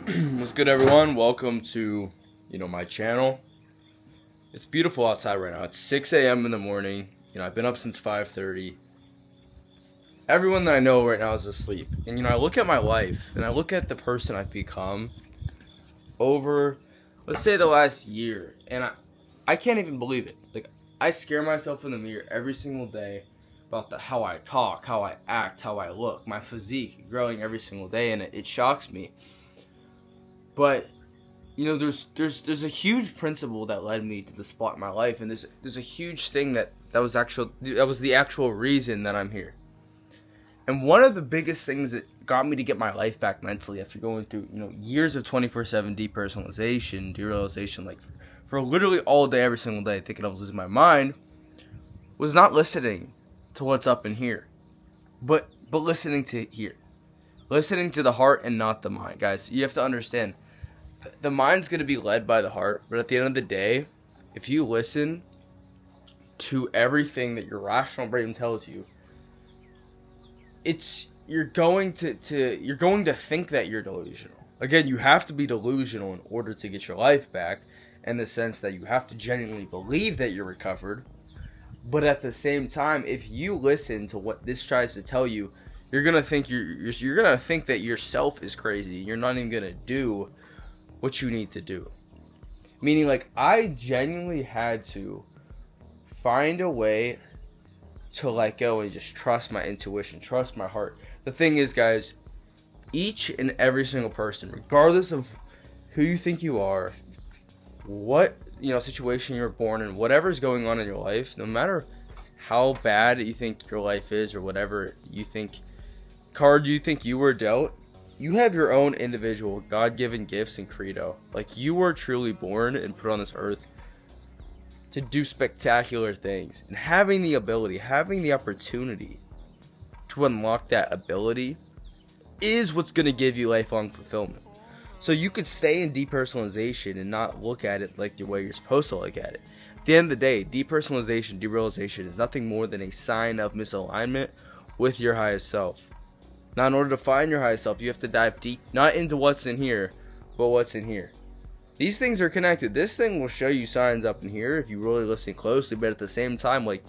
What's good, everyone? Welcome to, my channel. It's beautiful outside right now. It's 6 a.m. in the morning. I've been up since 5:30. Everyone that I know right now is asleep. And, I look at my life and I look at the person I've become over, let's say, the last year. And I can't even believe it. Like, I scare myself in the mirror every single day about how I talk, how I act, how I look, my physique growing every single day. And it shocks me. But there's a huge principle that led me to the spot in my life, and there's a huge thing that was the actual reason that I'm here. And one of the biggest things that got me to get my life back mentally after going through years of 24/7 depersonalization, derealization, like for literally all day, every single day, thinking I was losing my mind, was not listening to what's up in here, but listening to here, listening to the heart and not the mind, guys. You have to understand. The mind's going to be led by the heart, but at the end of the day, if you listen to everything that your rational brain tells you, you're going to think that you're delusional. Again, you have to be delusional in order to get your life back, in the sense that you have to genuinely believe that you're recovered. But at the same time, if you listen to what this tries to tell you, you're gonna think you're gonna think that yourself is crazy. You're not even gonna do what you need to do. Meaning, like, I genuinely had to find a way to let go and just trust my intuition, trust my heart. The thing is, guys, each and every single person, regardless of who you think you are, what situation you're born in, whatever's going on in your life, no matter how bad you think your life is, or whatever card you think you were dealt, you have your own individual God-given gifts and credo. Like, you were truly born and put on this earth to do spectacular things. And having the ability, having the opportunity to unlock that ability is what's going to give you lifelong fulfillment. So you could stay in depersonalization and not look at it like the way you're supposed to look at it. At the end of the day, depersonalization, derealization is nothing more than a sign of misalignment with your highest self. Now, in order to find your highest self, you have to dive deep, not into what's in here, but what's in here. These things are connected. This thing will show you signs up in here if you really listen closely, but at the same time, like,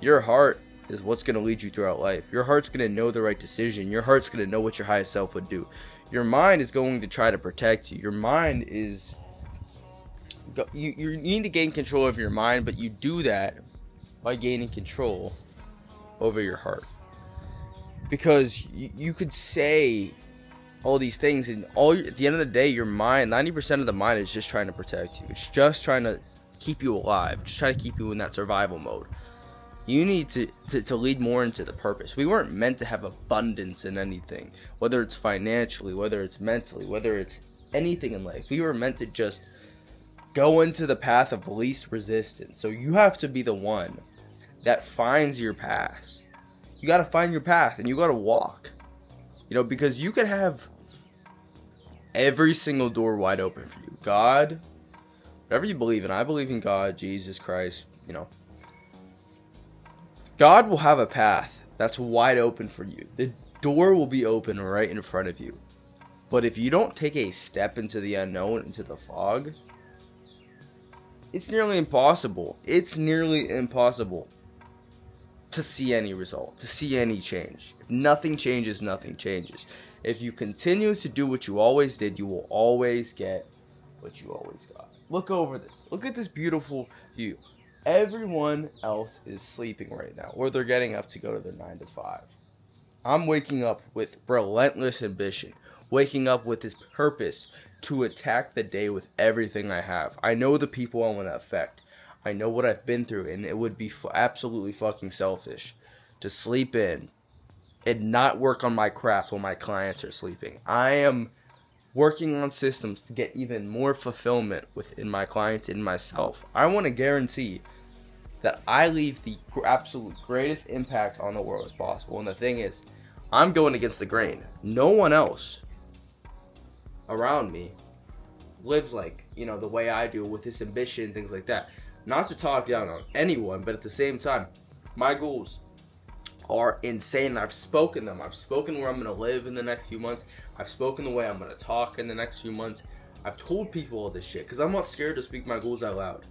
your heart is what's going to lead you throughout life. Your heart's going to know the right decision. Your heart's going to know what your highest self would do. Your mind is going to try to protect you. Your mind is... You need to gain control of your mind, but you do that by gaining control over your heart. Because you could say all these things, and at the end of the day, your mind, 90% of the mind is just trying to protect you. It's just trying to keep you alive, just trying to keep you in that survival mode. You need to lead more into the purpose. We weren't meant to have abundance in anything, whether it's financially, whether it's mentally, whether it's anything in life. We were meant to just go into the path of least resistance. So you have to be the one that finds your path. You got to find your path, and you got to walk. Because you could have every single door wide open for you. God, whatever you believe in. I believe in God, Jesus Christ, God will have a path that's wide open for you. The door will be open right in front of you. But if you don't take a step into the unknown, into the fog, it's nearly impossible. It's nearly impossible to see any result, to see any change. If nothing changes, nothing changes. If you continue to do what you always did, you will always get what you always got. Look over this. Look at this beautiful view. Everyone else is sleeping right now, or they're getting up to go to their 9 to 5. I'm waking up with relentless ambition, waking up with this purpose to attack the day with everything I have. I know the people I want to affect. I know what I've been through, and it would be absolutely fucking selfish to sleep in and not work on my craft while my clients are sleeping. I am working on systems to get even more fulfillment within my clients and myself. I want to guarantee that I leave the absolute greatest impact on the world as possible. And the thing is, I'm going against the grain. No one else around me lives like, the way I do, with this ambition and things like that. Not to talk down on anyone, but at the same time, my goals are insane. I've spoken them. I've spoken where I'm going to live in the next few months. I've spoken the way I'm going to talk in the next few months. I've told people all this shit because I'm not scared to speak my goals out loud.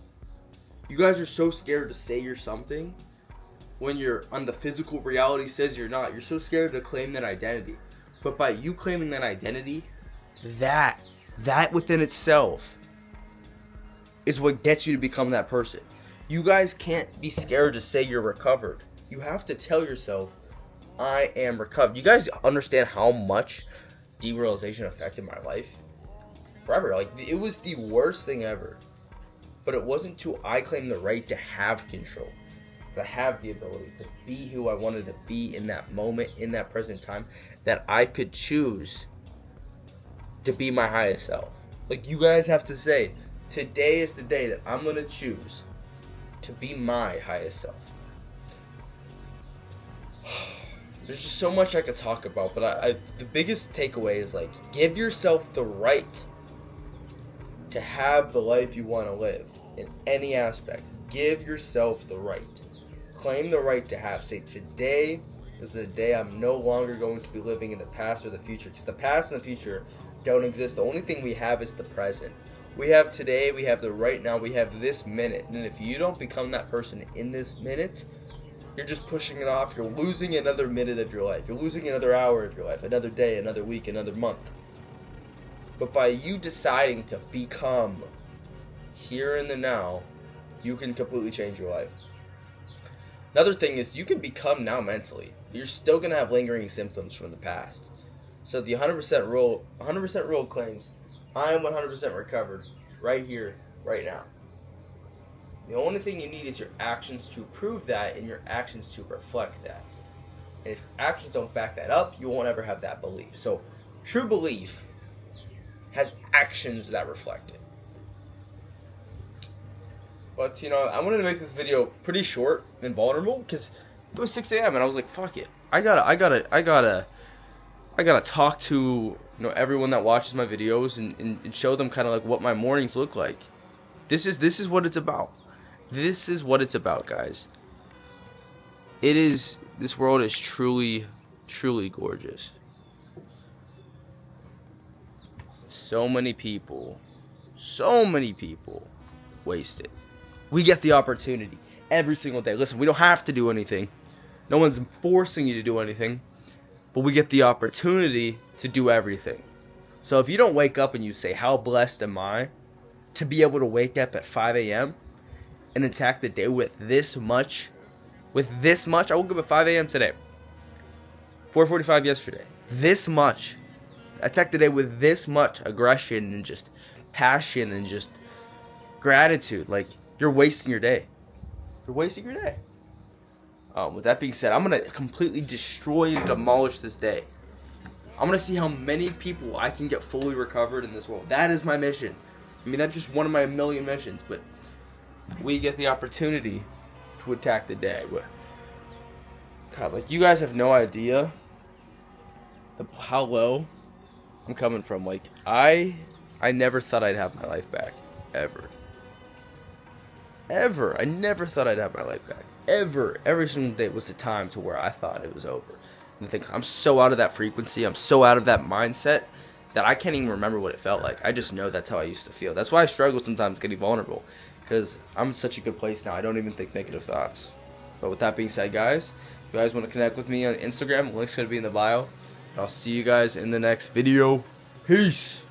You guys are so scared to say you're something when you're on the physical reality says you're not. You're so scared to claim that identity. But by you claiming that identity, that within itself is what gets you to become that person. You guys can't be scared to say you're recovered. You have to tell yourself, I am recovered. You guys understand how much derealization affected my life? Forever. Like, it was the worst thing ever. But it wasn't till I claimed the right to have control, to have the ability to be who I wanted to be in that moment, in that present time, that I could choose to be my highest self. Like, you guys have to say, today is the day that I'm going to choose to be my highest self. There's just so much I could talk about, but the biggest takeaway is, like, give yourself the right to have the life you want to live in any aspect. Give yourself the right. Claim the right to have. Say, today is the day I'm no longer going to be living in the past or the future, because the past and the future don't exist. The only thing we have is the present. We have today, we have the right now, we have this minute. And if you don't become that person in this minute, you're just pushing it off. You're losing another minute of your life. You're losing another hour of your life, another day, another week, another month. But by you deciding to become here in the now, you can completely change your life. Another thing is you can become now mentally. You're still going to have lingering symptoms from the past. So the 100% rule claims, I am 100% recovered right here, right now. The only thing you need is your actions to prove that and your actions to reflect that. And if your actions don't back that up, you won't ever have that belief. So true belief has actions that reflect it. But, I wanted to make this video pretty short and vulnerable because it was 6 a.m. and I was like, fuck it. I gotta talk to everyone that watches my videos and show them kind of like what my mornings look like. This is what it's about. This is what it's about, guys. This world is truly, truly gorgeous. So many people waste it. We get the opportunity every single day. Listen, we don't have to do anything. No one's forcing you to do anything. But we get the opportunity to do everything. So if you don't wake up and you say, how blessed am I to be able to wake up at 5 a.m. and attack the day with this much. I woke up at 5 a.m. today. 4:45 yesterday. This much. Attack the day with this much aggression and just passion and just gratitude. Like, you're wasting your day. With that being said, I'm going to completely destroy and demolish this day. I'm going to see how many people I can get fully recovered in this world. That is my mission. I mean, that's just one of my million missions, but we get the opportunity to attack the day. God, like, you guys have no idea how low I'm coming from. Like, I never thought I'd have my life back. Ever. I never thought I'd have my life back. Ever. Every single day was a time to where I thought it was over. And I think I'm so out of that frequency. I'm so out of that mindset that I can't even remember what it felt like. I just know that's how I used to feel. That's why I struggle sometimes getting vulnerable. Because I'm in such a good place now. I don't even think negative thoughts. But with that being said, guys, if you guys want to connect with me on Instagram, the link's going to be in the bio. I'll see you guys in the next video. Peace.